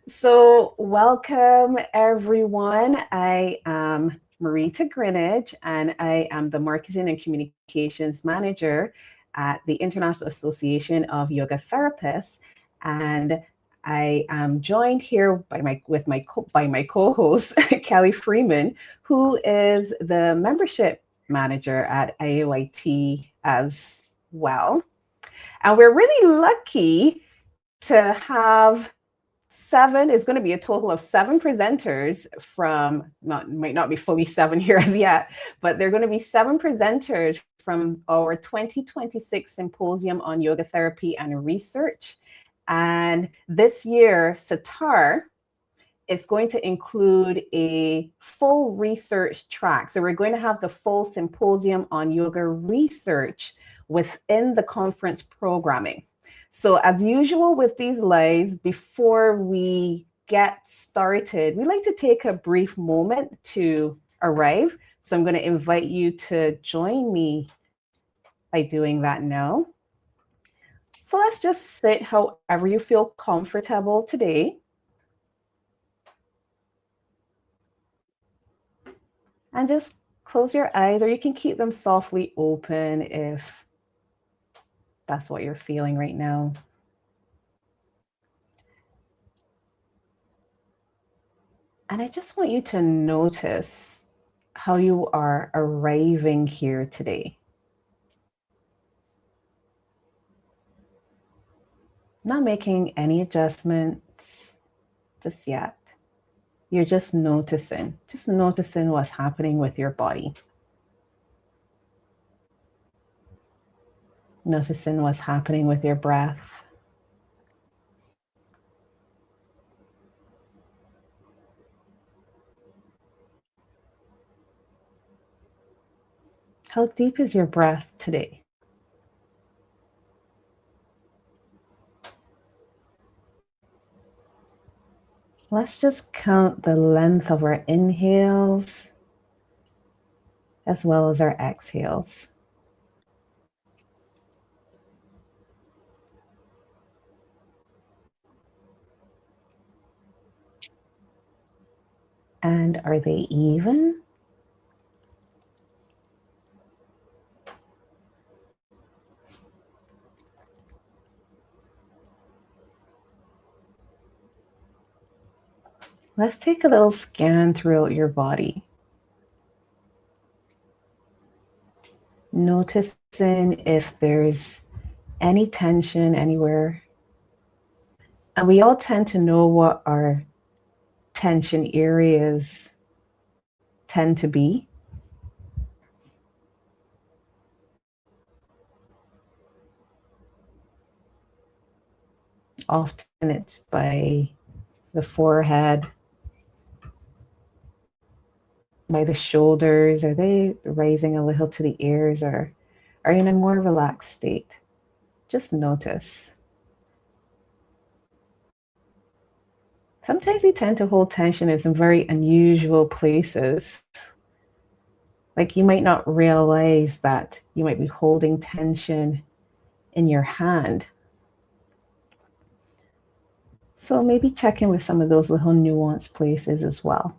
So, welcome everyone. I am Marita Greenidge, and I am the Marketing and Communications Manager at the International Association of Yoga Therapists. And I am joined here by my co-host Kelly Freeman, who is the membership manager at IAYT as well. And we're really lucky to have seven is going to be a total of seven presenters from might not be fully seven here as yet, but they're going to be seven presenters from our 2026 Symposium on Yoga Therapy and Research. And this year, SYTAR is going to include a full research track. So we're going to have the full Symposium on Yoga Research within the conference programming. So as usual with these lives, before we get started, we like to take a brief moment to arrive. So I'm going to invite you to join me by doing that now. So let's just sit however you feel comfortable today. And just close your eyes, or you can keep them softly open if that's what you're feeling right now. And I just want you to notice how you are arriving here today. Not making any adjustments just yet. You're just noticing what's happening with your body. Noticing what's happening with your breath. How deep is your breath today? Let's just count the length of our inhales as well as our exhales. And are they even? Let's take a little scan throughout your body. Noticing if there's any tension anywhere. And we all tend to know what our tension areas tend to be. Often it's by the forehead, by the shoulders. Are they rising a little to the ears, or are you in a more relaxed state? Just notice. Sometimes we tend to hold tension in some very unusual places. Like you might not realize that you might be holding tension in your hand. So maybe check in with some of those little nuanced places as well.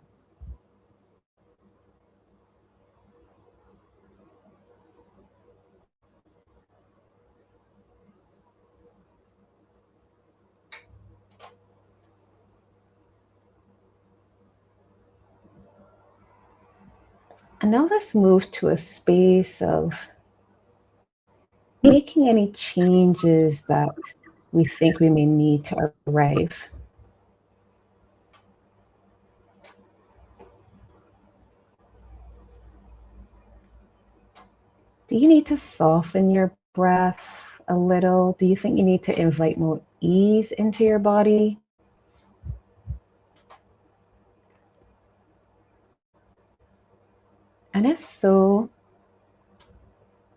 And now let's move to a space of making any changes that we think we may need to arrive. Do you need to soften your breath a little? Do you think you need to invite more ease into your body? And if so,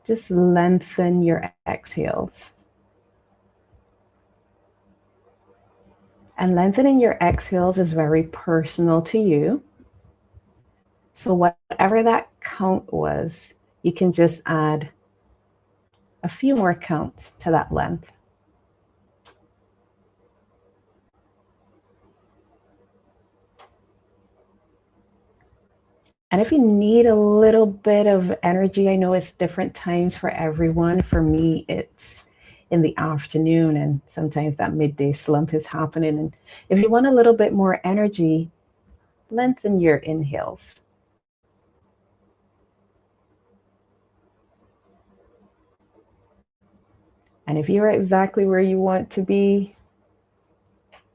just lengthen your exhales. And lengthening your exhales is very personal to you. So whatever that count was, you can just add a few more counts to that length. And if you need a little bit of energy, I know it's different times for everyone. For me, it's in the afternoon, and sometimes that midday slump is happening. And if you want a little bit more energy, lengthen your inhales. And if you're exactly where you want to be,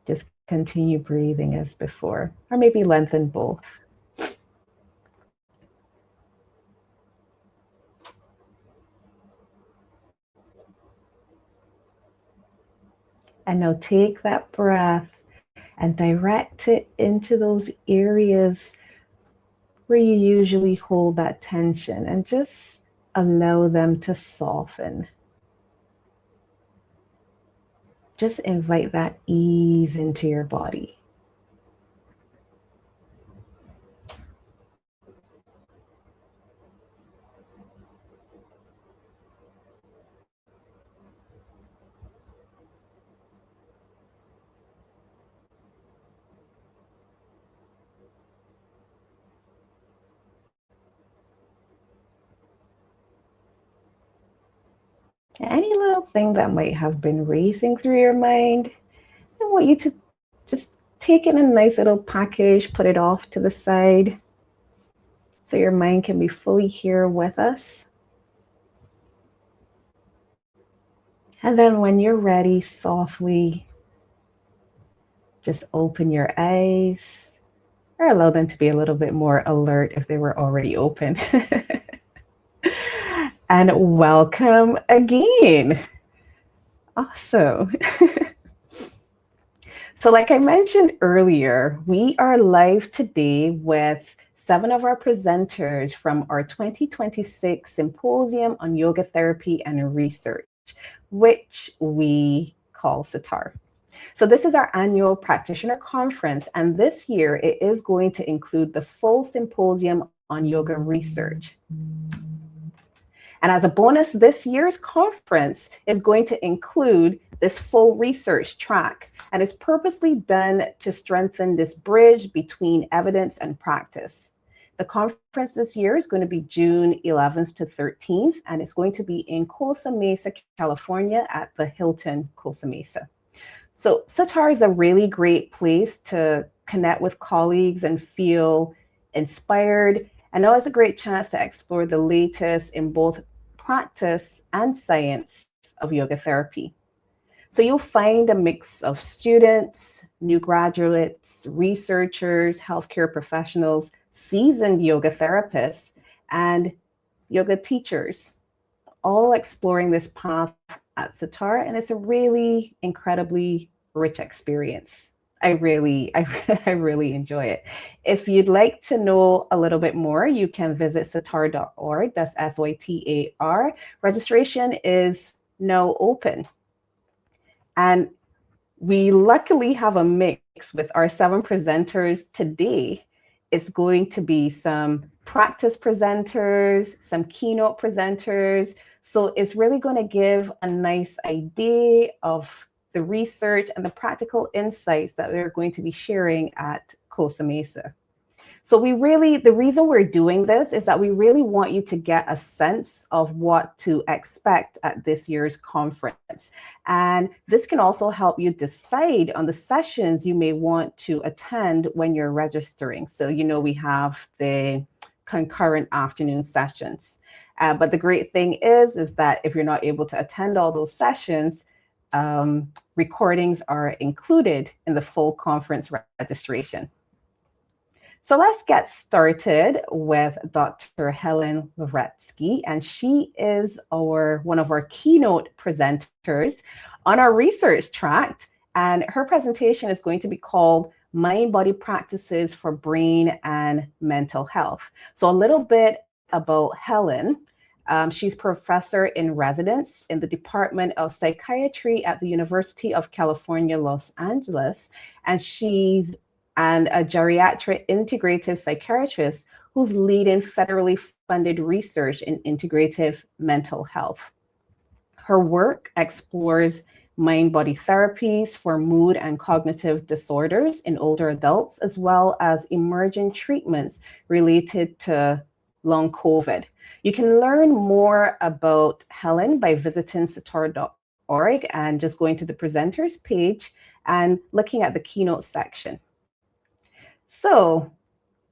just continue breathing as before, or maybe lengthen both. And now take that breath and direct it into those areas where you usually hold that tension, and just allow them to soften. Just invite that ease into your body. Any little thing that might have been racing through your mind, I want you to just take it in a nice little package, put it off to the side so your mind can be fully here with us. And then when you're ready, softly just open your eyes, or allow them to be a little bit more alert if they were already open. And welcome again. Awesome. So like I mentioned earlier, we are live today with 7 of our presenters from our 2026 Symposium on Yoga Therapy and Research, which we call SYTAR. So this is our annual practitioner conference, and this year it is going to include the full symposium on yoga research. And as a bonus, this year's conference is going to include this full research track, and is purposely done to strengthen this bridge between evidence and practice. The conference this year is going to be June 11th to 13th, and it's going to be in Costa Mesa, California at the Hilton Costa Mesa. So SYTAR is a really great place to connect with colleagues and feel inspired. And now it's a great chance to explore the latest in both practice and science of yoga therapy. So you'll find a mix of students, new graduates, researchers, healthcare professionals, seasoned yoga therapists, and yoga teachers, all exploring this path at SYTAR, and it's a really incredibly rich experience. I really enjoy it. If you'd like to know a little bit more, you can visit sytar.org. That's SYTAR. Registration is now open. And we luckily have a mix with our 7 presenters today. It's going to be some practice presenters, some keynote presenters. So it's really going to give a nice idea of the research and the practical insights that we're going to be sharing at Costa Mesa. So the reason we're doing this is that we really want you to get a sense of what to expect at this year's conference. And this can also help you decide on the sessions you may want to attend when you're registering. So, we have the concurrent afternoon sessions. But the great thing is that if you're not able to attend all those sessions, recordings are included in the full conference registration. So let's get started with Dr. Helen Lavretsky, and she is one of our keynote presenters on our research track, and her presentation is going to be called Mind-Body Practices for Brain and Mental Health. So a little bit about Helen. She's professor in residence in the Department of Psychiatry at the University of California, Los Angeles, and she's a geriatric integrative psychiatrist who's leading federally funded research in integrative mental health. Her work explores mind-body therapies for mood and cognitive disorders in older adults, as well as emerging treatments related to long COVID. You can learn more about Helen by visiting SYTAR.org and just going to the presenters page and looking at the keynote section. So,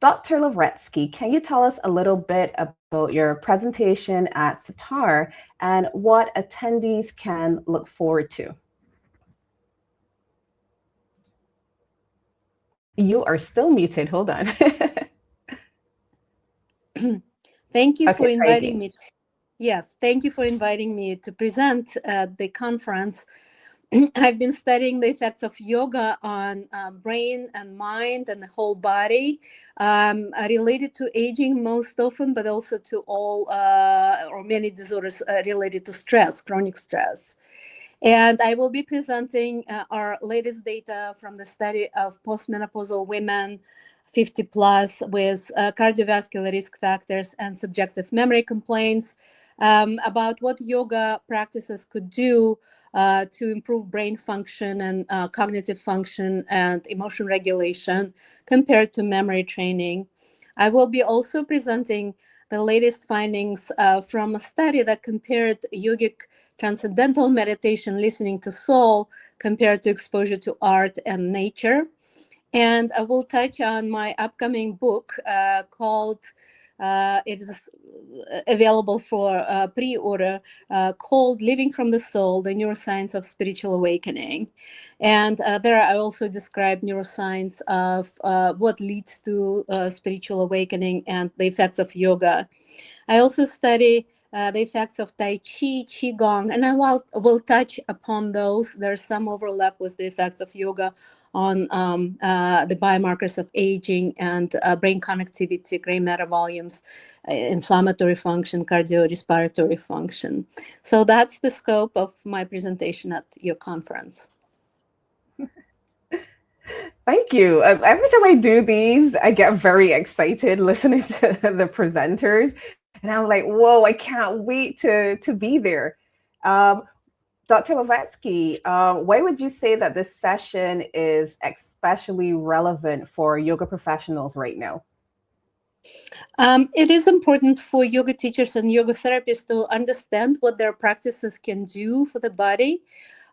Dr. Lavretsky, can you tell us a little bit about your presentation at SYTAR and what attendees can look forward to? You are still muted. Hold on. Thank you for inviting me. Yes, thank you for inviting me to present at the conference. I've been studying the effects of yoga on brain and mind and the whole body, related to aging most often, but also to all or many disorders related to stress, chronic stress. And I will be presenting our latest data from the study of postmenopausal women 50 plus with cardiovascular risk factors and subjective memory complaints, about what yoga practices could do to improve brain function and cognitive function and emotion regulation compared to memory training. I will be also presenting the latest findings from a study that compared yogic transcendental meditation, listening to soul, compared to exposure to art and nature. And I will touch on my upcoming book called, it is available for pre-order, called Living from the Soul, The Neuroscience of Spiritual Awakening. And there I also describe neuroscience of what leads to spiritual awakening and the effects of yoga. I also study the effects of Tai Chi, Qigong, and I will touch upon those. There's some overlap with the effects of yoga on the biomarkers of aging and brain connectivity, gray matter volumes, inflammatory function, cardiorespiratory function. So that's the scope of my presentation at your conference. Thank you. Every time I do these, I get very excited listening to the presenters. And I'm like, whoa, I can't wait to be there. Dr. Lavretsky, why would you say that this session is especially relevant for yoga professionals right now? It is important for yoga teachers and yoga therapists to understand what their practices can do for the body.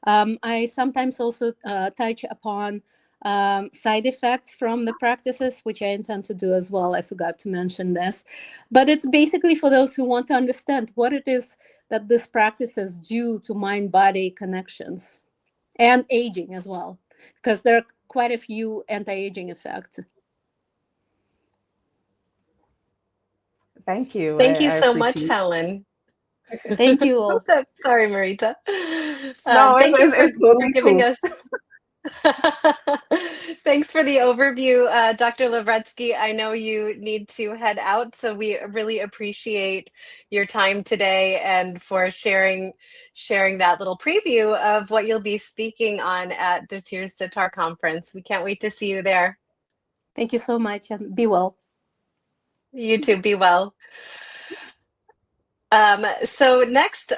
I sometimes also touch upon side effects from the practices, which I intend to do as well. I forgot to mention this, but it's basically for those who want to understand what it is that these practices do to mind-body connections and aging as well, because there are quite a few anti-aging effects. Thank you. Thank you so much, Helen. Thank you all. Sorry, Marita. No, thank you for totally giving cool. us. Thanks for the overview, Dr. Lavretsky. I know you need to head out, so we really appreciate your time today and for sharing that little preview of what you'll be speaking on at this year's SYTAR conference. We can't wait to see you there. Thank you so much, and be well. You too, be well. So next,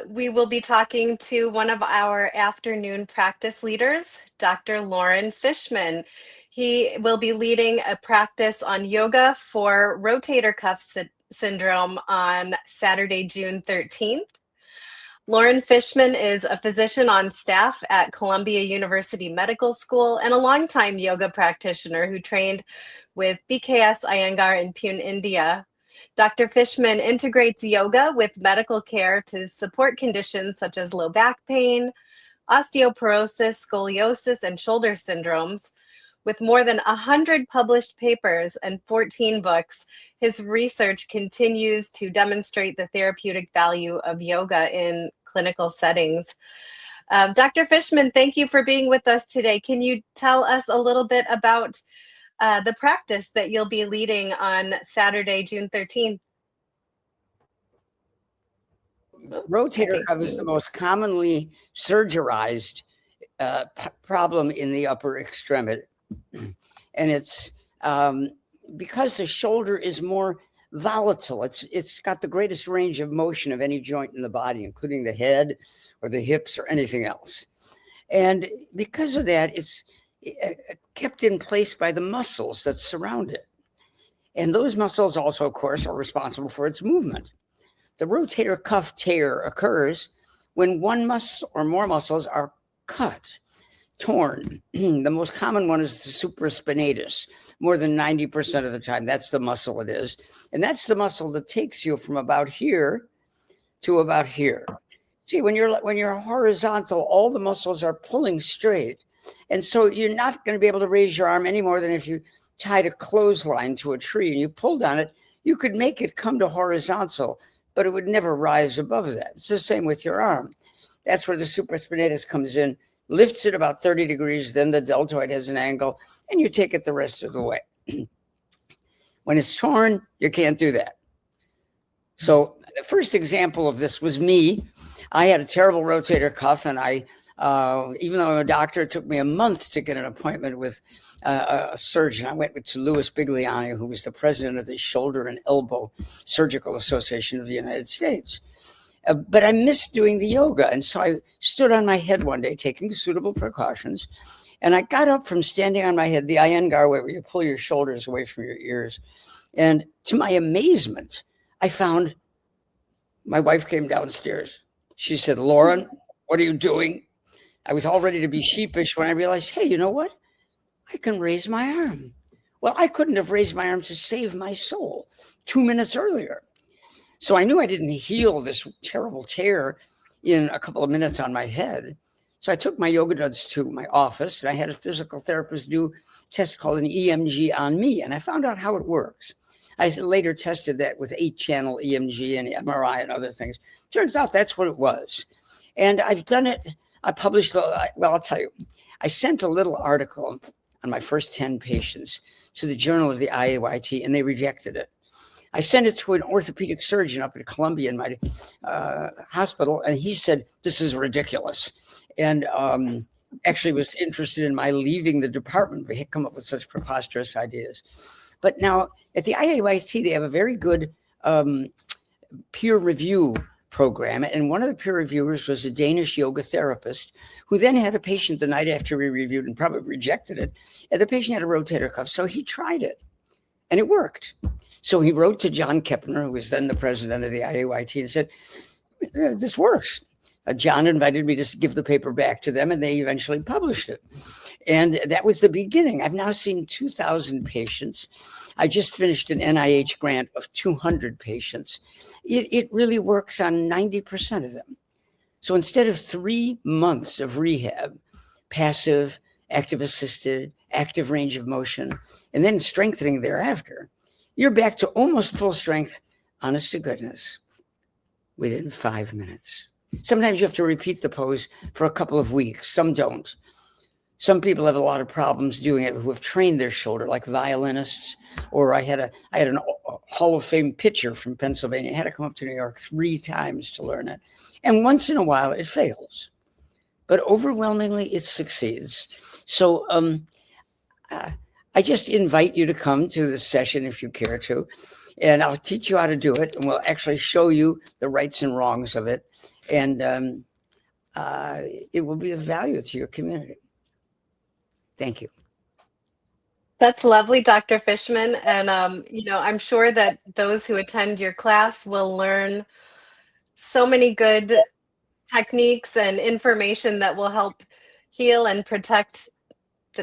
we will be talking to one of our afternoon practice leaders, Dr. Loren Fishman. He will be leading a practice on yoga for rotator cuff syndrome on Saturday, June 13th. Loren Fishman is a physician on staff at Columbia University Medical School and a longtime yoga practitioner who trained with BKS Iyengar in Pune, India. Dr. Fishman integrates yoga with medical care to support conditions such as low back pain, osteoporosis, scoliosis, and shoulder syndromes. With more than 100 published papers and 14 books, his research continues to demonstrate the therapeutic value of yoga in clinical settings. Dr. Fishman, thank you for being with us today. Can you tell us a little bit about the practice that you'll be leading on Saturday, June 13th? Rotator cuff is the most commonly surgerized problem in the upper extremity. And it's because the shoulder is more volatile. It's got the greatest range of motion of any joint in the body, including the head or the hips or anything else. And because of that, it's kept in place by the muscles that surround it. And those muscles also, of course, are responsible for its movement. The rotator cuff tear occurs when one muscle or more muscles are cut, torn. The most common one is the supraspinatus. More than 90% of the time, that's the muscle it is. And that's the muscle that takes you from about here to about here. See, when you're horizontal, all the muscles are pulling straight. And so you're not going to be able to raise your arm any more than if you tied a clothesline to a tree and you pulled on it. You could make it come to horizontal, but it would never rise above that. It's the same with your arm. That's where the supraspinatus comes in, lifts it about 30 degrees, then the deltoid has an angle, and you take it the rest of the way. When it's torn, you can't do that. So the first example of this was me. I had a terrible rotator cuff, and even though I'm a doctor, it took me a month to get an appointment with a surgeon. I went to Louis Bigliani, who was the president of the Shoulder and Elbow Surgical Association of the United States. But I missed doing the yoga, and so I stood on my head one day, taking suitable precautions, and I got up from standing on my head, the Iyengar way, where you pull your shoulders away from your ears. And to my amazement, I found my wife came downstairs. She said, "Loren, what are you doing?" I was all ready to be sheepish when I realized, hey, you know what? I can raise my arm. Well, I couldn't have raised my arm to save my soul 2 minutes earlier. So I knew I didn't heal this terrible tear in a couple of minutes on my head. So I took my yoga duds to my office, and I had a physical therapist do a test called an EMG on me, and I found out how it works. I later tested that with 8-channel EMG and MRI and other things. Turns out that's what it was. And I've done it. I published, well, I'll tell you, I sent a little article on my first 10 patients to the Journal of the IAYT, and they rejected it. I sent it to an orthopedic surgeon up at Columbia in my hospital, and he said, this is ridiculous. And actually was interested in my leaving the department. We had come up with such preposterous ideas. But now at the IAYT, they have a very good peer review program. And one of the peer reviewers was a Danish yoga therapist who then had a patient the night after we reviewed and probably rejected it. And the patient had a rotator cuff. So he tried it and it worked. So he wrote to John Kepner, who was then the president of the IAYT, and said, this works. John invited me to give the paper back to them, and they eventually published it. And that was the beginning. I've now seen 2,000 patients. I just finished an NIH grant of 200 patients. It really works on 90% of them. So instead of 3 months of rehab, passive, active assisted, active range of motion, and then strengthening thereafter, you're back to almost full strength, honest to goodness, within 5 minutes. Sometimes you have to repeat the pose for a couple of weeks. Some don't. Some people have a lot of problems doing it who have trained their shoulder, like violinists. Or I had an Hall of Fame pitcher from Pennsylvania. I had to come up to New York 3 times to learn it. And once in a while it fails. But overwhelmingly it succeeds. So I just invite you to come to this session if you care to. And I'll teach you how to do it. And we'll actually show you the rights and wrongs of it. And it will be of value to your community. Thank you. That's lovely, Dr. Fishman. And, I'm sure that those who attend your class will learn so many good techniques and information that will help heal and protect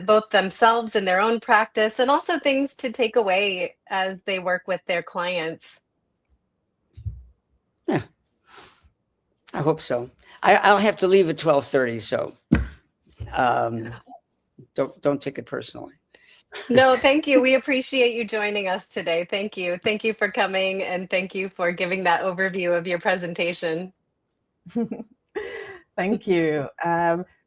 both themselves in their own practice, and also things to take away as they work with their clients. Yeah, I hope so. I'll have to leave at 12:30, so don't take it personally. No, thank you. We appreciate you joining us today. Thank you. Thank you for coming, and thank you for giving that overview of your presentation. Thank you.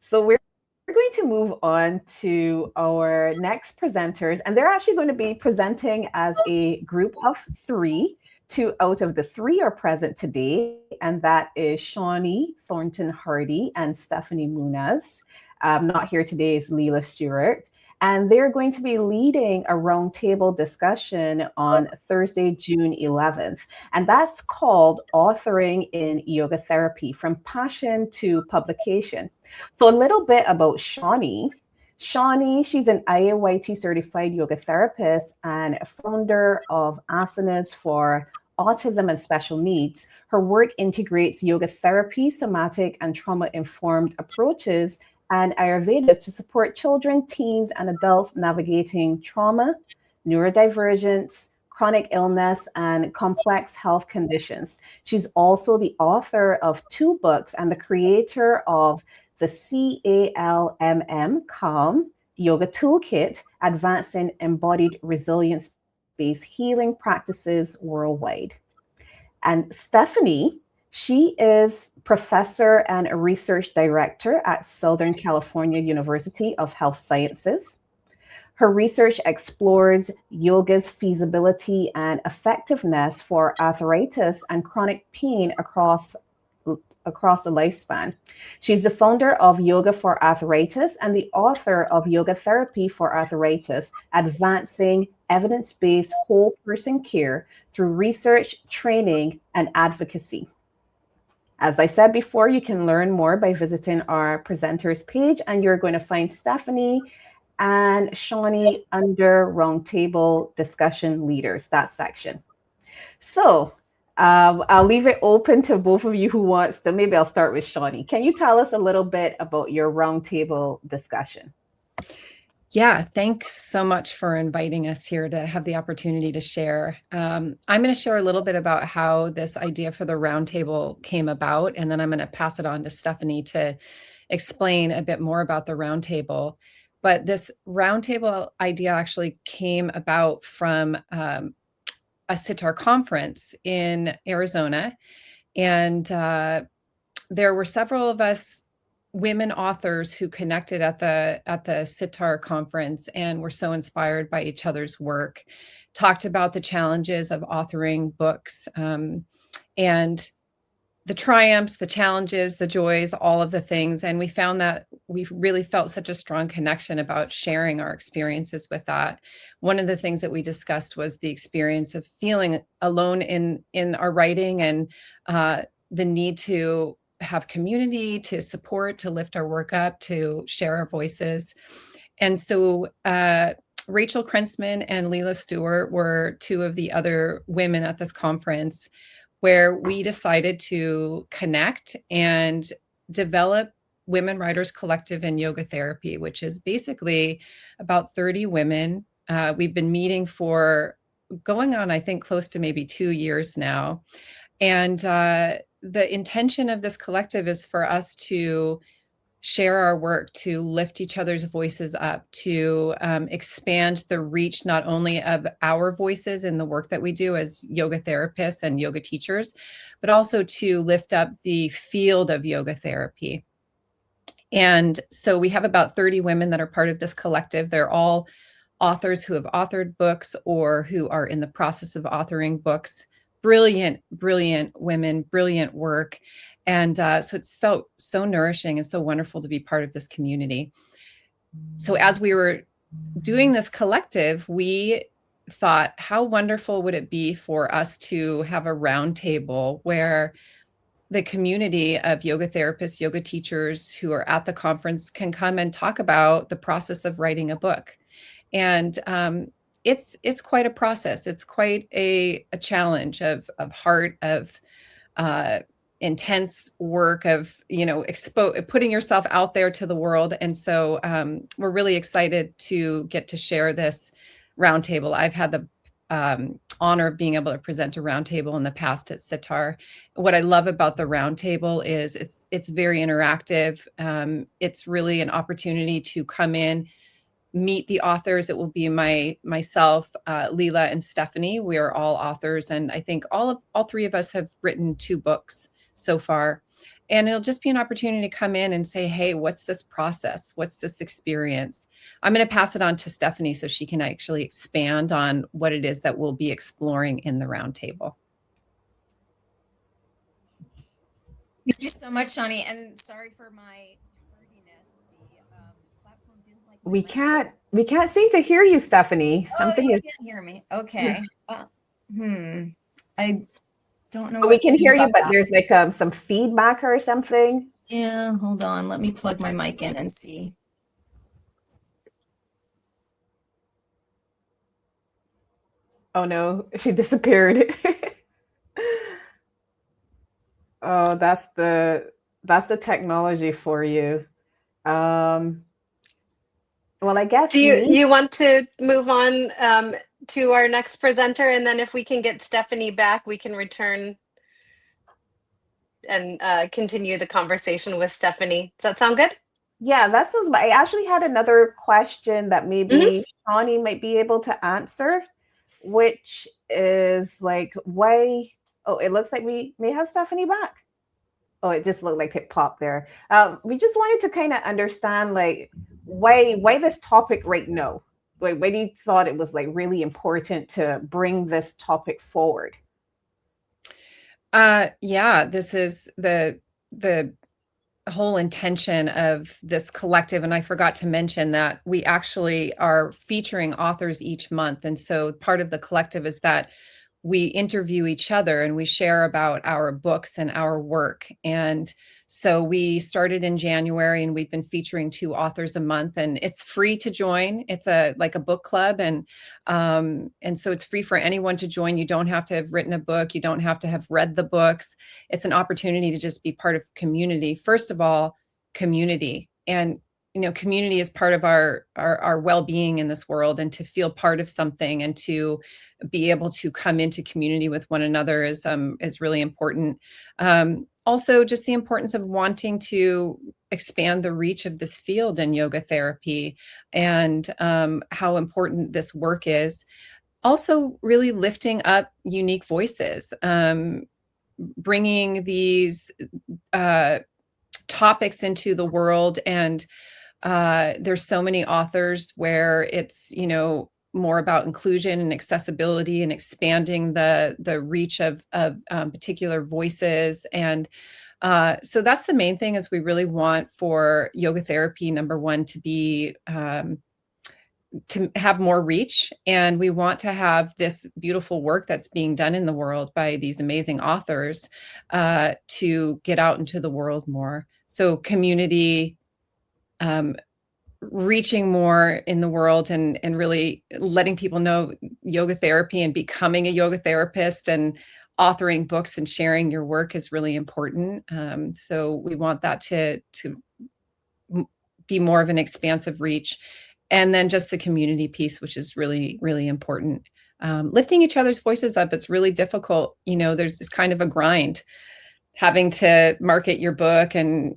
So we're going to move on to our next presenters, and they're actually going to be presenting as a group of 3. 2 out of the 3 are present today, and that is Shawnee Thorton-Hardy and Steffany Moonaz. Not here today is Leela Stewart. And they're going to be leading a roundtable discussion on Thursday, June 11th. And that's called Authoring in Yoga Therapy, From Passion to Publication. So a little bit about Shawnee. Shawnee, she's an IAYT certified yoga therapist and founder of Asanas for Autism and Special Needs. Her work integrates yoga therapy, somatic and trauma-informed approaches, and Ayurveda to support children, teens, and adults navigating trauma, neurodivergence, chronic illness, and complex health conditions. She's also the author of 2 books and the creator of the CALM Yoga Toolkit, Advancing Embodied Resilience-Based Healing Practices Worldwide. And Steffany, she is professor and a research director at Southern California University of Health Sciences. Her research explores yoga's feasibility and effectiveness for arthritis and chronic pain across the lifespan. She's the founder of Yoga for Arthritis and the author of Yoga Therapy for Arthritis, Advancing Evidence-Based Whole Person Care Through Research, Training, and Advocacy. As I said before, you can learn more by visiting our presenters page, and you're going to find Steffany and Shawnee under Roundtable Discussion Leaders, that section. So I'll leave it open to both of you who wants to. Maybe I'll start with Shawnee. Can you tell us a little bit about your roundtable discussion? Yeah, thanks so much for inviting us here to have the opportunity to share. I'm going to share a little bit about how this idea for the roundtable came about, and then I'm going to pass it on to Steffany to explain a bit more about the roundtable. But this roundtable idea actually came about from a SYTAR conference in Arizona. And there were several of us women authors who connected at the SYTAR conference and were so inspired by each other's work, talked about the challenges of authoring books, and the triumphs, the challenges, the joys, all of the things. And we found that we really felt such a strong connection about sharing our experiences with that. One of the things that we discussed was the experience of feeling alone in our writing, and the need to have community, to support, to lift our work up, to share our voices. And so Rachel Krensman and Leela Stewart were 2 of the other women at this conference, where we decided to connect and develop Women Writers Collective in Yoga Therapy, which is basically about 30 women. We've been meeting for going on, I think, close to maybe 2 years now. And the intention of this collective is for us to share our work, to lift each other's voices up, to expand the reach not only of our voices in the work that we do as yoga therapists and yoga teachers, but also to lift up the field of yoga therapy. And so we have about 30 women that are part of this collective. They're all authors who have authored books or who are in the process of authoring books. Brilliant, brilliant women, brilliant work. And so it's felt so nourishing and so wonderful to be part of this community. So as we were doing this collective, we thought, how wonderful would it be for us to have a roundtable where the community of yoga therapists, yoga teachers who are at the conference can come and talk about the process of writing a book. And it's quite a process. It's quite a challenge of heart, of intense work, of putting yourself out there to the world. And so we're really excited to get to share this roundtable. I've had the honor of being able to present a roundtable in the past at SYTAR. What I love about the roundtable is it's very interactive. It's really an opportunity to come in, meet the authors. It will be myself, Leela, and Steffany. We are all authors, and I think all 3 of us have written 2 books so far. And it'll just be an opportunity to come in and say, hey, what's this process? What's this experience? I'm going to pass it on to Steffany so she can actually expand on what it is that we'll be exploring in the roundtable. Thank you so much, Shawnee, and sorry for my tardiness. The platform didn't like we can't We can't seem to hear you, Steffany. Oh, you can't hear me. Okay. I don't know We what can to do hear you, about but that. there's like some feedback or something. Yeah, hold on. Let me plug my mic in and see. Oh no, she disappeared. Oh, that's the technology for you. Well, I guess Do me. you want to move on to our next presenter, and then if we can get Steffany back, we can return and continue the conversation with Steffany. Does that sound good? Yeah, that sounds. I actually had another question that maybe Shawnee might be able to answer, which is like, why? Oh, it looks like we may have Steffany back. Oh, it just looked like it popped there. We just wanted to kind of understand, like, why this topic right now? Why do you thought it was like really important to bring this topic forward? Yeah, this is the whole intention of this collective. And I forgot to mention that we actually are featuring authors each month. And so part of the collective is that we interview each other and we share about our books and our work. And so we started in January and we've been featuring 2 authors a month, and it's free to join. It's like a book club. And so it's free for anyone to join. You don't have to have written a book. You don't have to have read the books. It's an opportunity to just be part of community. First of all, community. And community is part of our well-being in this world, and to feel part of something and to be able to come into community with one another is really important. Also, just the importance of wanting to expand the reach of this field in yoga therapy, and how important this work is. Also, really lifting up unique voices, bringing these topics into the world. And there's so many authors where it's, more about inclusion and accessibility and expanding the reach of particular voices. And so that's the main thing, is we really want for yoga therapy, number one, to be to have more reach. And we want to have this beautiful work that's being done in the world by these amazing authors to get out into the world more. So community, reaching more in the world, and really letting people know yoga therapy and becoming a yoga therapist and authoring books and sharing your work is really important. So we want that to be more of an expansive reach. And then just the community piece, which is really, really important. Lifting each other's voices up. It's really difficult. There's this kind of a grind, having to market your book and,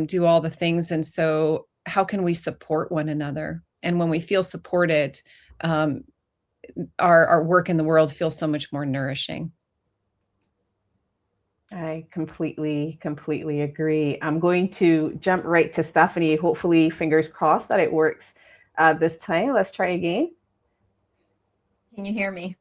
do all the things. And so how can we support one another? And when we feel supported, our work in the world feels so much more nourishing. I completely agree. I'm going to jump right to Steffany. Hopefully, fingers crossed that it works this time. Let's try again. Can you hear me?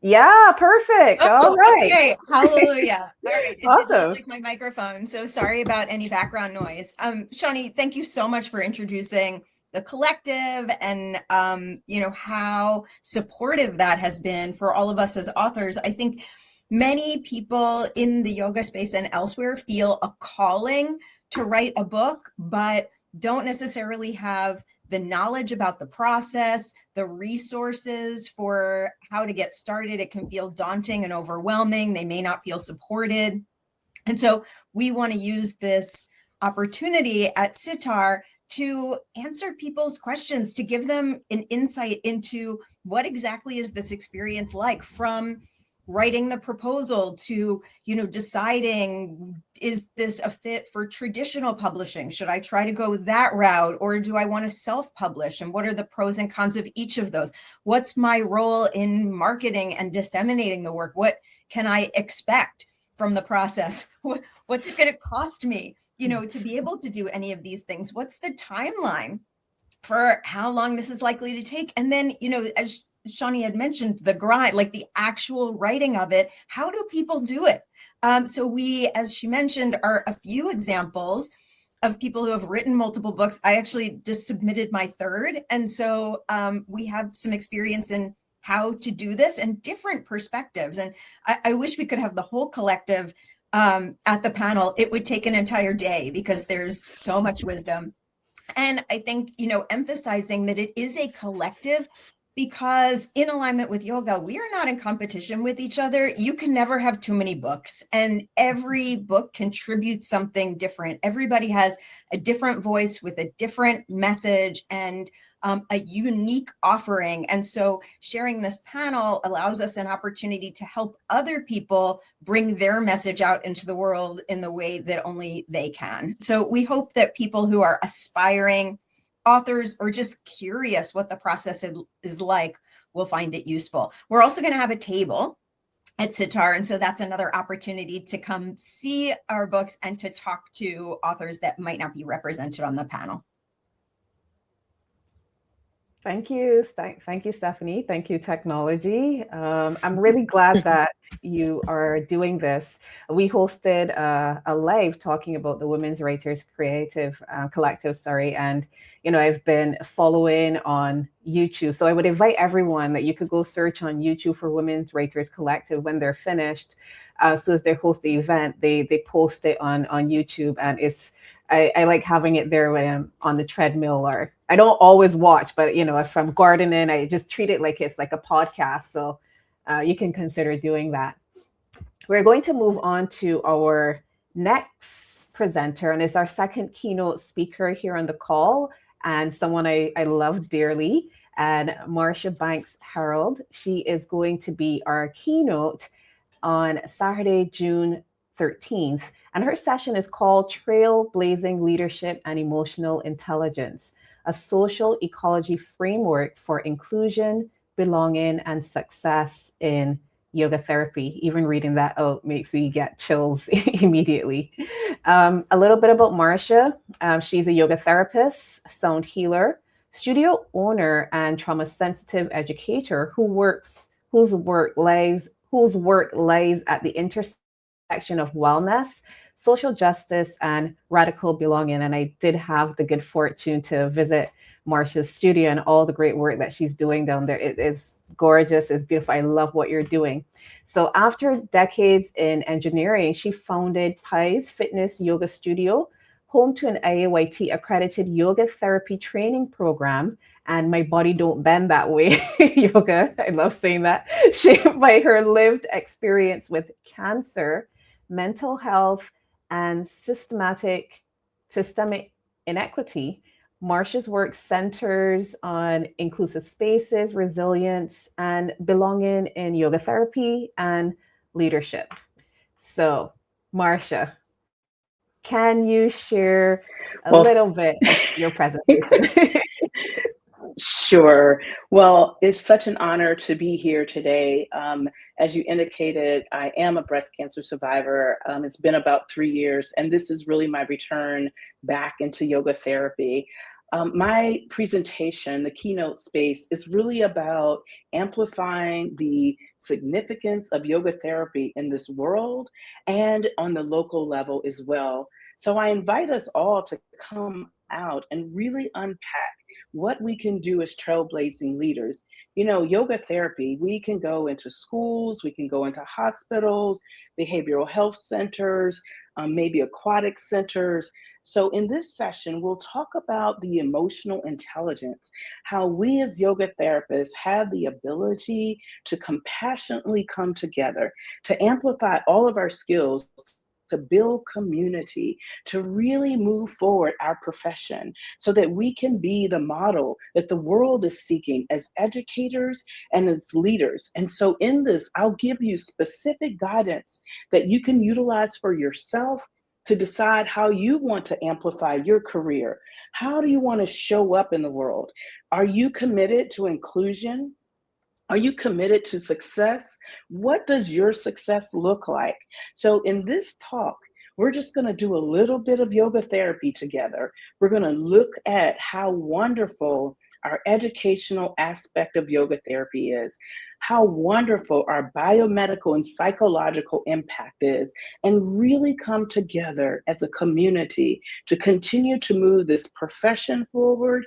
Yeah, perfect. All right. Okay. Hallelujah. All right. It Awesome. did not like my microphone, so sorry about any background noise. Shawnee, thank you so much for introducing the collective and how supportive that has been for all of us as authors. I think many people in the yoga space and elsewhere feel a calling to write a book, but don't necessarily have the knowledge about the process, the resources for how to get started. It can feel daunting and overwhelming. They may not feel supported. And so we want to use this opportunity at SYTAR to answer people's questions, to give them an insight into what exactly is this experience like, from writing the proposal to, deciding, is this a fit for traditional publishing? Should I try to go that route, or do I want to self-publish? And what are the pros and cons of each of those? What's my role in marketing and disseminating the work? What can I expect from the process? What's it going to cost me, to be able to do any of these things? What's the timeline for how long this is likely to take? And then, as Shawnee had mentioned, the grind, like the actual writing of it, how do people do it? So we, as she mentioned, are a few examples of people who have written multiple books. I actually just submitted my third. And so we have some experience in how to do this and different perspectives. And I wish we could have the whole collective at the panel. It would take an entire day because there's so much wisdom. And I think, emphasizing that it is a collective, because in alignment with yoga, we are not in competition with each other. You can never have too many books, and every book contributes something different. Everybody has a different voice with a different message and a unique offering. And so sharing this panel allows us an opportunity to help other people bring their message out into the world in the way that only they can. So we hope that people who are aspiring authors or just curious what the process is like will find it useful. We're also going to have a table at SYTAR, and so that's another opportunity to come see our books and to talk to authors that might not be represented on the panel. Thank you. Thank you, Steffany. Thank you, technology. I'm really glad that you are doing this. We hosted a live talking about the Women's Writers Creative Collective, and I've been following on YouTube. So I would invite everyone that you could go search on YouTube for Women's Writers Collective when they're finished. So as they host the event, they post it on YouTube, and I like having it there when on the treadmill, or I don't always watch, but if I'm gardening, I just treat it like it's like a podcast. So you can consider doing that. We're going to move on to our next presenter, and it's our second keynote speaker here on the call, and someone I love dearly, and Marsha Banks-Harold. She is going to be our keynote on Saturday, June 13th. And her session is called Trailblazing Leadership and Emotional Intelligence, a social ecology framework for inclusion, belonging, and success in yoga therapy. Even reading that out makes me get chills immediately. A little bit about Marsha. She's a yoga therapist, sound healer, studio owner, and trauma-sensitive educator whose work lies at the intersection of wellness, social justice, and radical belonging. And I did have the good fortune to visit Marsha's studio and all the great work that she's doing down there. It is gorgeous. It's beautiful. I love what you're doing. So after decades in engineering, she founded Pi's Fitness Yoga Studio, home to an IAYT accredited yoga therapy training program, and My Body Don't Bend That Way yoga. I love saying that. Shaped by her lived experience with cancer, mental health, and systemic inequity. Marsha's work centers on inclusive spaces, resilience, and belonging in yoga therapy and leadership. So, Marsha, can you share a little bit of your presentation? Sure. Well, it's such an honor to be here today. As you indicated, I am a breast cancer survivor. It's been about 3 years, and this is really my return back into yoga therapy. My presentation, the keynote space, is really about amplifying the significance of yoga therapy in this world and on the local level as well. So I invite us all to come out and really unpack what we can do as trailblazing leaders. Yoga therapy, we can go into schools, we can go into hospitals, behavioral health centers, maybe aquatic centers. So in this session, we'll talk about the emotional intelligence, how we as yoga therapists have the ability to compassionately come together, to amplify all of our skills, to build community, to really move forward our profession so that we can be the model that the world is seeking as educators and as leaders. And so in this, I'll give you specific guidance that you can utilize for yourself to decide how you want to amplify your career. How do you want to show up in the world? Are you committed to inclusion? Are you committed to success? What does your success look like? So in this talk, we're just going to do a little bit of yoga therapy together. We're going to look at how wonderful our educational aspect of yoga therapy is, how wonderful our biomedical and psychological impact is, and really come together as a community to continue to move this profession forward,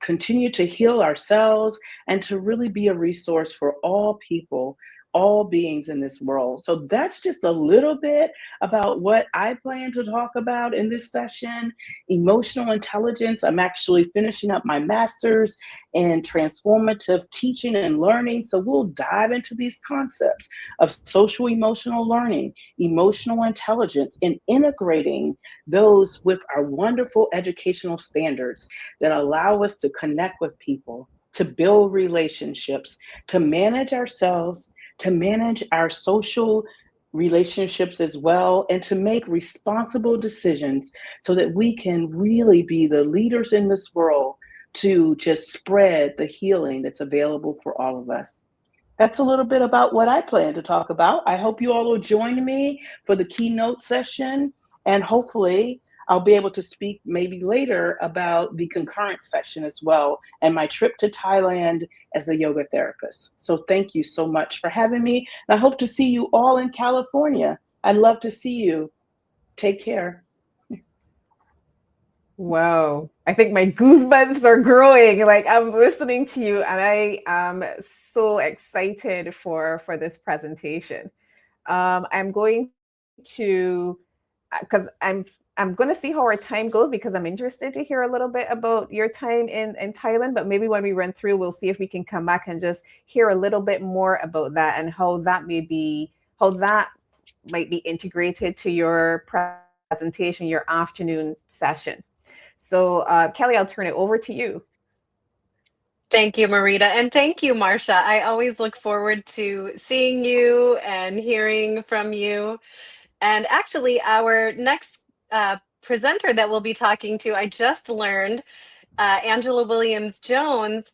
continue to heal ourselves, and to really be a resource for all people, all beings in this world. So that's just a little bit about what I plan to talk about in this session. Emotional intelligence. I'm actually finishing up my master's in transformative teaching and learning. So we'll dive into these concepts of social emotional learning, emotional intelligence, and integrating those with our wonderful educational standards that allow us to connect with people, to build relationships, to manage ourselves, to manage our social relationships as well, and to make responsible decisions so that we can really be the leaders in this world to just spread the healing that's available for all of us. That's a little bit about what I plan to talk about. I hope you all will join me for the keynote session, and hopefully I'll be able to speak maybe later about the concurrent session as well, and my trip to Thailand as a yoga therapist. So thank you so much for having me. And I hope to see you all in California. I'd love to see you. Take care. Wow. I think my goosebumps are growing. Like, I'm listening to you, and I am so excited for this presentation. I'm going to, because I'm going to see how our time goes, because I'm interested to hear a little bit about your time in Thailand. But maybe when we run through, we'll see if we can come back and just hear a little bit more about that, and how that might be integrated to your presentation, your afternoon session. So Kelly, I'll turn it over to you. Thank you, Marita. And thank you, Marsha. I always look forward to seeing you and hearing from you. And actually, our next presenter that we'll be talking to, I just learned, Angela Williams-Jones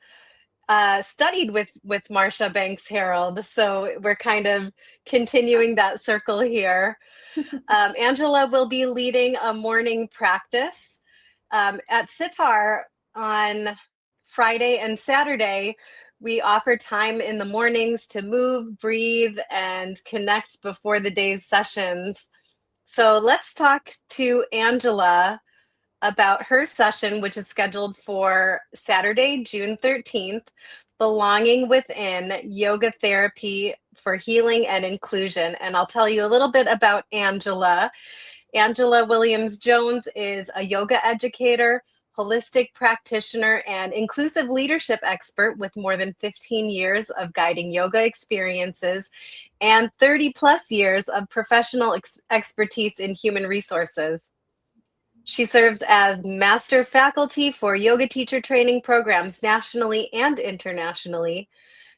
studied with Marsha Banks-Harold. So we're kind of continuing that circle here. Angela will be leading a morning practice at SYTAR on Friday and Saturday. We offer time in the mornings to move, breathe, and connect before the day's sessions. So let's talk to Angela about her session, which is scheduled for Saturday, June 13th, Belonging Within, Yoga Therapy for Healing and Inclusion. And I'll tell you a little bit about Angela. Angela Williams-Jones is a yoga educator, holistic practitioner, and inclusive leadership expert with more than 15 years of guiding yoga experiences and 30 plus years of professional expertise in human resources. She serves as master faculty for yoga teacher training programs nationally and internationally,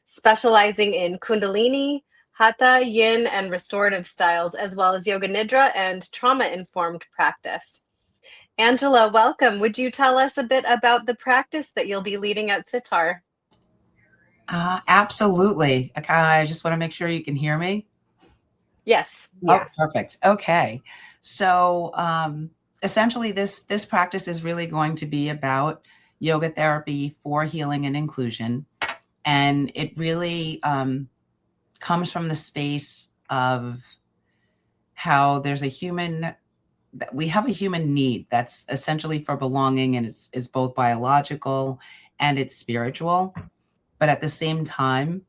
specializing in Kundalini, Hatha, Yin, and restorative styles, as well as Yoga Nidra and trauma-informed practice. Angela, welcome. Would you tell us a bit about the practice that you'll be leading at SYTAR? Absolutely. I just want to make sure you can hear me. Yes. Oh, perfect. Okay. So essentially, this practice is really going to be about yoga therapy for healing and inclusion. And it really comes from the space of how there's we have a human need that's essentially for belonging, and it's both biological and it's spiritual. But at the same time,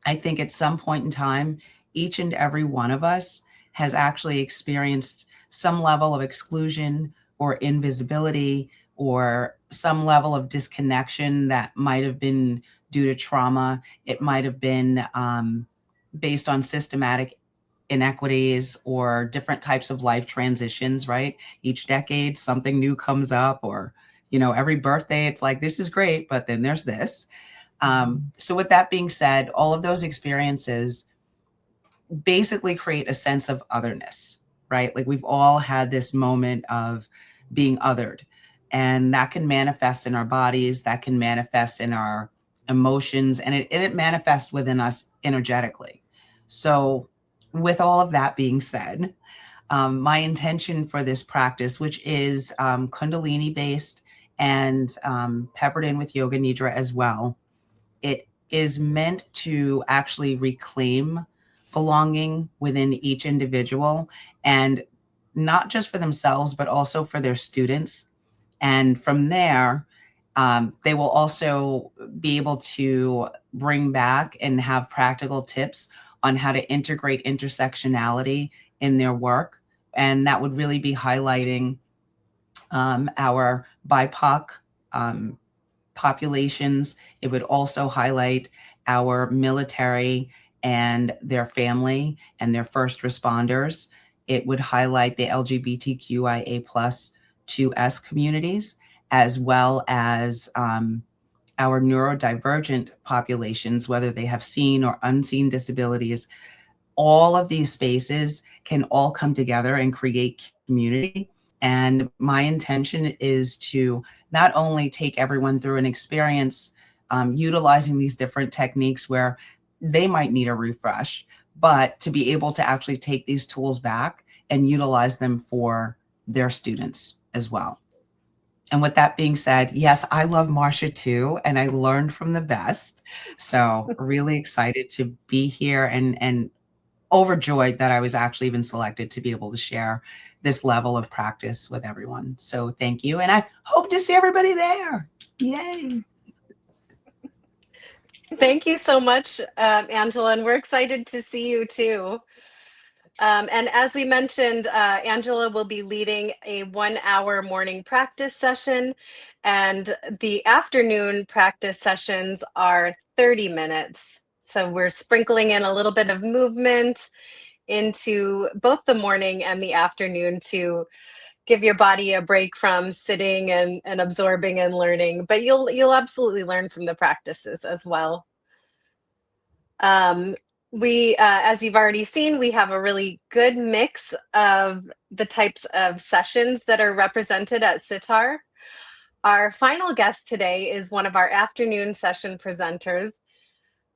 I think at some point in time, each and every one of us has actually experienced some level of exclusion or invisibility or some level of disconnection that might have been due to trauma. It might have been based on systematic inequities or different types of life transitions, right? Each decade, something new comes up, or, every birthday, it's like, this is great, but then there's this. So with that being said, all of those experiences basically create a sense of otherness, right? Like, we've all had this moment of being othered, and that can manifest in our bodies, that can manifest in our emotions, and it manifests within us energetically. So with all of that being said, my intention for this practice, which is Kundalini based and peppered in with yoga nidra as well. It is meant to actually reclaim belonging within each individual, and not just for themselves, but also for their students. And from there, they will also be able to bring back and have practical tips on how to integrate intersectionality in their work. And that would really be highlighting our BIPOC populations. It would also highlight our military and their family and their first responders. It would highlight the LGBTQIA+ 2S communities, as well as our neurodivergent populations, whether they have seen or unseen disabilities. All of these spaces can all come together and create community. And my intention is to not only take everyone through an experience utilizing these different techniques where they might need a refresh, but to be able to actually take these tools back and utilize them for their students as well. And with that being said, yes, I love Marsha too, and I learned from the best. So really excited to be here and overjoyed that I was actually even selected to be able to share this level of practice with everyone. So thank you. And I hope to see everybody there. Yay. Thank you so much, Angela, and we're excited to see you too. And as we mentioned, Angela will be leading a 1-hour morning practice session, and the afternoon practice sessions are 30 minutes. So we're sprinkling in a little bit of movement into both the morning and the afternoon to give your body a break from sitting and absorbing and learning, but you'll absolutely learn from the practices as well. We, as you've already seen, we have a really good mix of the types of sessions that are represented at SYTAR. Our final guest today is one of our afternoon session presenters.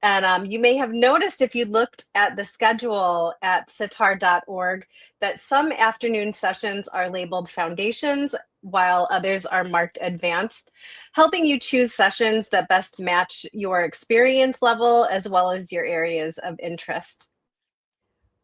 And you may have noticed if you looked at the schedule at sytar.org that some afternoon sessions are labeled foundations, while others are marked advanced, helping you choose sessions that best match your experience level as well as your areas of interest.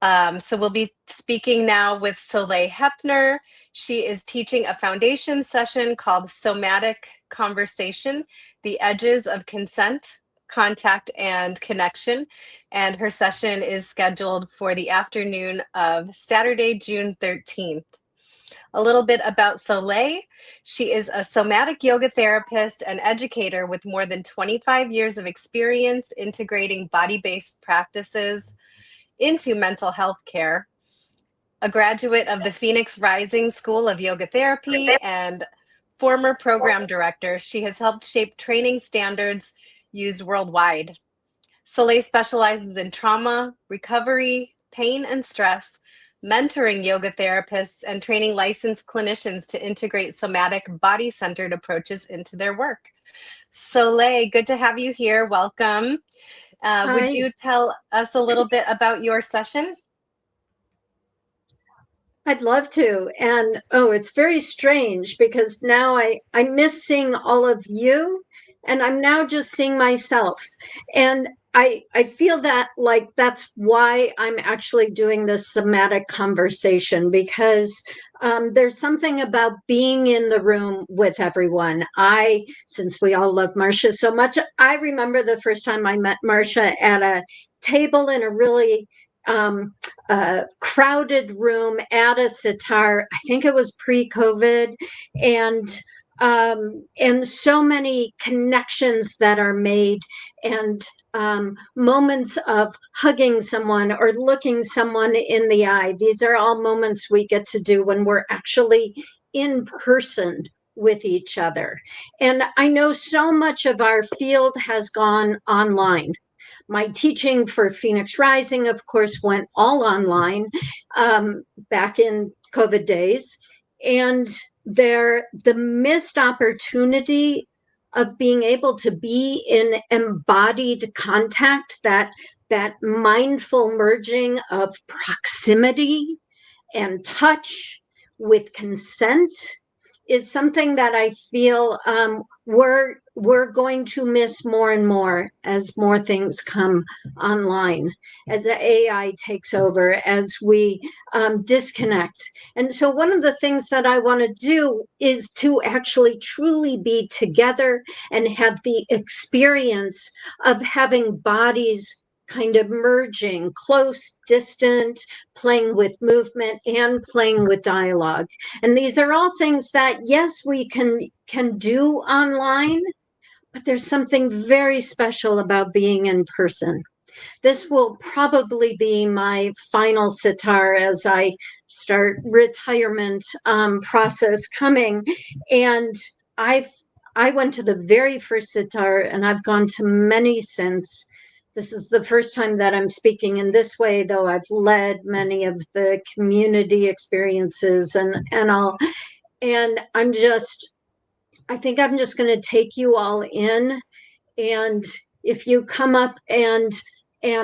So we'll be speaking now with Soleil Hepner. She is teaching a foundation session called Somatic Conversation, The Edges of Consent, Contact and Connection, and her session is scheduled for the afternoon of Saturday, June 13th. A little bit about Soleil. She is a somatic yoga therapist and educator with more than 25 years of experience integrating body-based practices into mental health care. A graduate of the Phoenix Rising School of Yoga Therapy and former program director, she has helped shape training standards used worldwide. Soleil specializes in trauma, recovery, pain and stress, mentoring yoga therapists, and training licensed clinicians to integrate somatic body-centered approaches into their work. Soleil, good to have you here. Welcome. Would you tell us a little bit about your session? I'd love to. And it's very strange because now I'm missing all of you and I'm now just seeing myself. And I feel that like that's why I'm actually doing this somatic conversation, because there's something about being in the room with everyone. Since we all love Marsha so much, I remember the first time I met Marsha at a table in a really crowded room at a SYTAR. I think it was pre-COVID, and so many connections that are made, and moments of hugging someone or looking someone in the eye. These are all moments we get to do when we're actually in person with each other. And I know so much of our field has gone online. My teaching for Phoenix Rising, of course, went all online back in COVID days. And the missed opportunity of being able to be in embodied contact, that mindful merging of proximity and touch with consent is something that I feel we're going to miss more and more as more things come online, as the AI takes over, as we disconnect. And so one of the things that I want to do is to actually truly be together and have the experience of having bodies kind of merging, close, distant, playing with movement and playing with dialogue. And these are all things that, yes, we can do online, but there's something very special about being in person. This will probably be my final SYTAR as I start retirement process coming. And I went to the very first SYTAR, and I've gone to many since. This is the first time that I'm speaking in this way, though I've led many of the community experiences and all. And I think I'm just going to take you all in. And if you come up and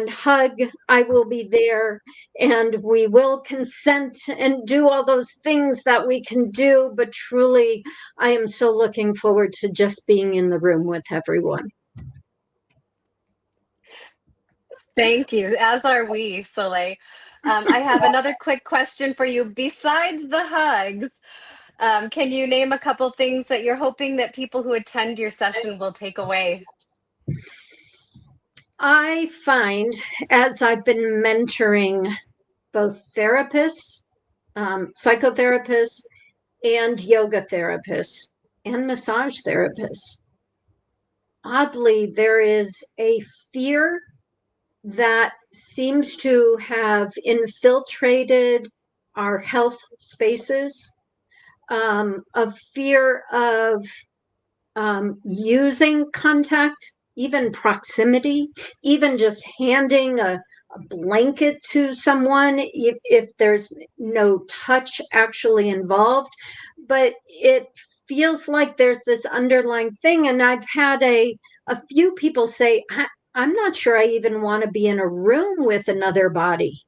hug, I will be there, and we will consent and do all those things that we can do. But truly, I am so looking forward to just being in the room with everyone. Thank you, as are we, Soleil. I have another quick question for you. Besides the hugs, can you name a couple things that you're hoping that people who attend your session will take away? I find, as I've been mentoring both therapists, psychotherapists, and yoga therapists, and massage therapists, oddly, there is a fear that seems to have infiltrated our health spaces, a fear of using contact, even proximity, even just handing a blanket to someone if there's no touch actually involved. But it feels like there's this underlying thing. And I've had a few people say, I'm not sure I even want to be in a room with another body.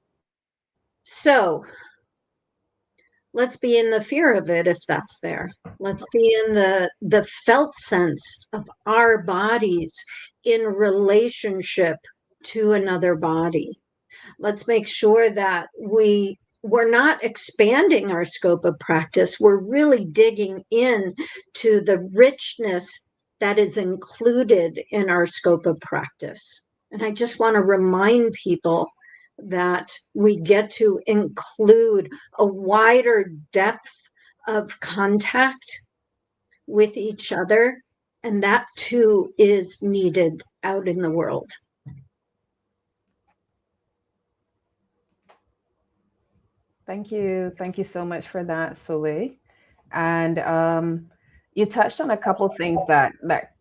So let's be in the fear of it if that's there. Let's be in the felt sense of our bodies in relationship to another body. Let's make sure that we're not expanding our scope of practice. We're really digging in to the richness that is included in our scope of practice. And I just want to remind people that we get to include a wider depth of contact with each other, and that too is needed out in the world. Thank you. Thank you so much for that, Soleil. And you touched on a couple of things that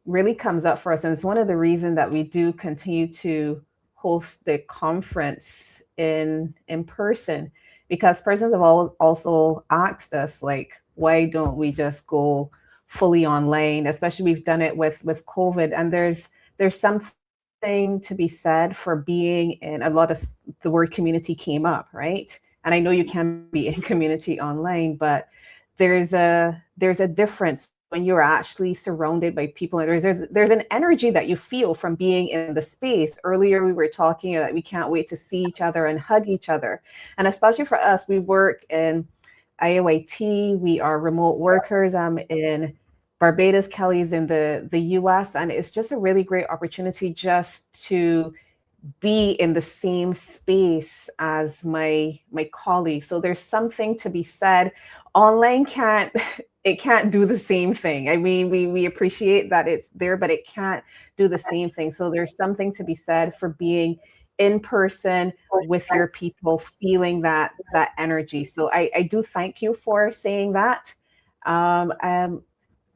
really comes up for us. And it's one of the reasons that we do continue to host the conference in person, because persons have also asked us, like, why don't we just go fully online? Especially we've done it with COVID, and there's something to be said for being in a lot of the word community came up, right? And I know you can be in community online, but there's a difference when you're actually surrounded by people. And there's an energy that you feel from being in the space. Earlier, we were talking that we can't wait to see each other and hug each other. And especially for us, we work in IOIT. We are remote workers. I'm in Barbados, Kelly's in the US. And it's just a really great opportunity just to be in the same space as my colleagues. So there's something to be said. Online can't do the same thing. I mean, we appreciate that it's there, but it can't do the same thing. So there's something to be said for being in person with your people, feeling that energy. So I do thank you for saying that. I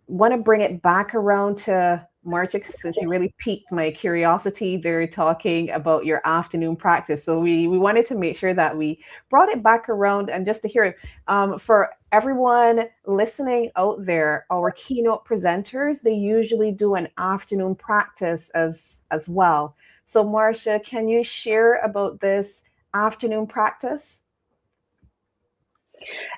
want to bring it back around to Marsha, since you really piqued my curiosity. They're talking about your afternoon practice. So we wanted to make sure that we brought it back around, and just to hear it. For everyone listening out there, our keynote presenters, they usually do an afternoon practice as well. So Marsha, can you share about this afternoon practice?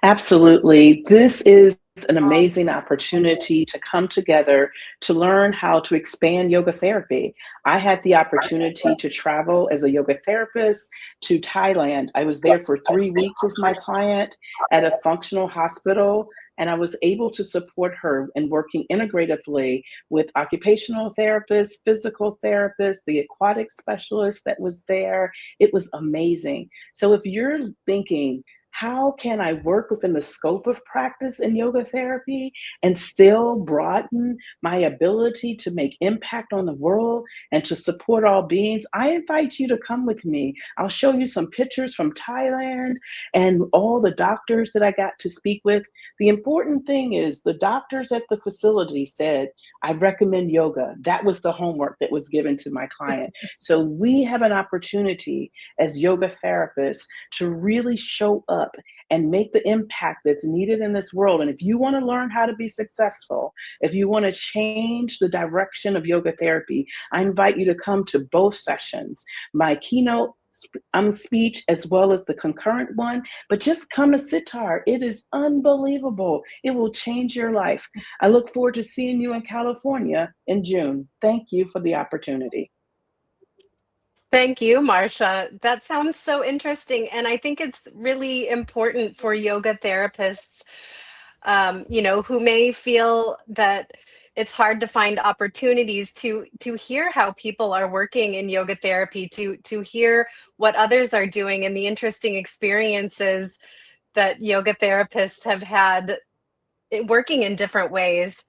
Absolutely. This is an amazing opportunity to come together to learn how to expand yoga therapy. I had the opportunity to travel as a yoga therapist to Thailand. I was there for 3 weeks with my client at a functional hospital, and I was able to support her in working integratively with occupational therapists, physical therapists, the aquatic specialist that was there. It was amazing. So if you're thinking, how can I work within the scope of practice in yoga therapy and still broaden my ability to make impact on the world and to support all beings? I invite you to come with me. I'll show you some pictures from Thailand and all the doctors that I got to speak with. The important thing is the doctors at the facility said, I recommend yoga. That was the homework that was given to my client. So we have an opportunity as yoga therapists to really show up and make the impact that's needed in this world. And if you want to learn how to be successful, if you want to change the direction of yoga therapy, I invite you to come to both sessions, my keynote speech as well as the concurrent one, but just come to SYTAR. It is unbelievable. It will change your life. I look forward to seeing you in California in June. Thank you for the opportunity. Thank you, Marsha. That sounds so interesting. And I think it's really important for yoga therapists, who may feel that it's hard to find opportunities to hear how people are working in yoga therapy, to hear what others are doing and the interesting experiences that yoga therapists have had working in different ways.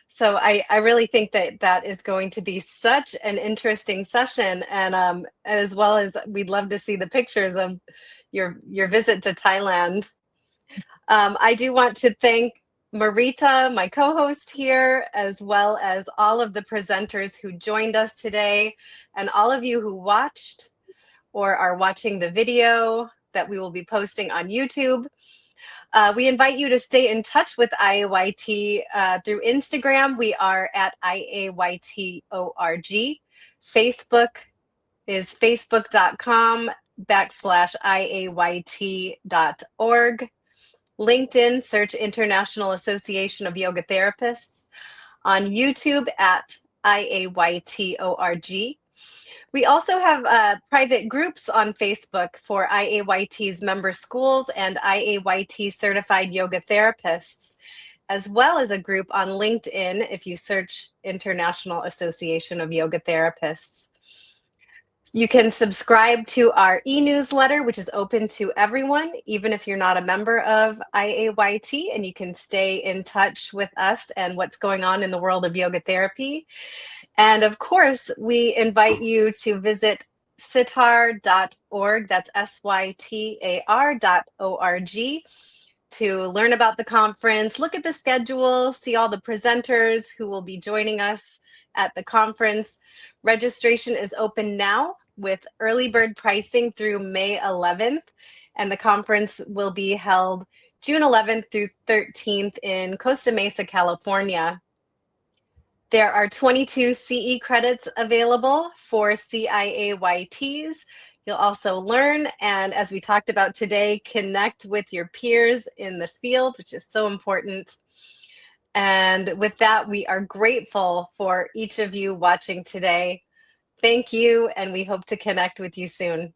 So I really think that is going to be such an interesting session, and as well as we'd love to see the pictures of your visit to Thailand. I do want to thank Marita, my co-host here, as well as all of the presenters who joined us today, and all of you who watched or are watching the video that we will be posting on YouTube. We invite you to stay in touch with IAYT through Instagram. We are at IAYTORG. Facebook is facebook.com/IAYT.org. LinkedIn, search International Association of Yoga Therapists. On YouTube at IAYTORG. We also have private groups on Facebook for IAYT's member schools and IAYT certified yoga therapists, as well as a group on LinkedIn if you search International Association of Yoga Therapists. You can subscribe to our e-newsletter, which is open to everyone, even if you're not a member of IAYT, and you can stay in touch with us and what's going on in the world of yoga therapy. And of course, we invite you to visit SYTAR.org, that's SYTAR.org, to learn about the conference, look at the schedule, see all the presenters who will be joining us at the conference. Registration is open now with early bird pricing through May 11th, and the conference will be held June 11th through 13th in Costa Mesa, California. There are 22 CE credits available for CIAYTs. You'll also learn, and as we talked about today, connect with your peers in the field, which is so important. And with that, we are grateful for each of you watching today. Thank you, and we hope to connect with you soon.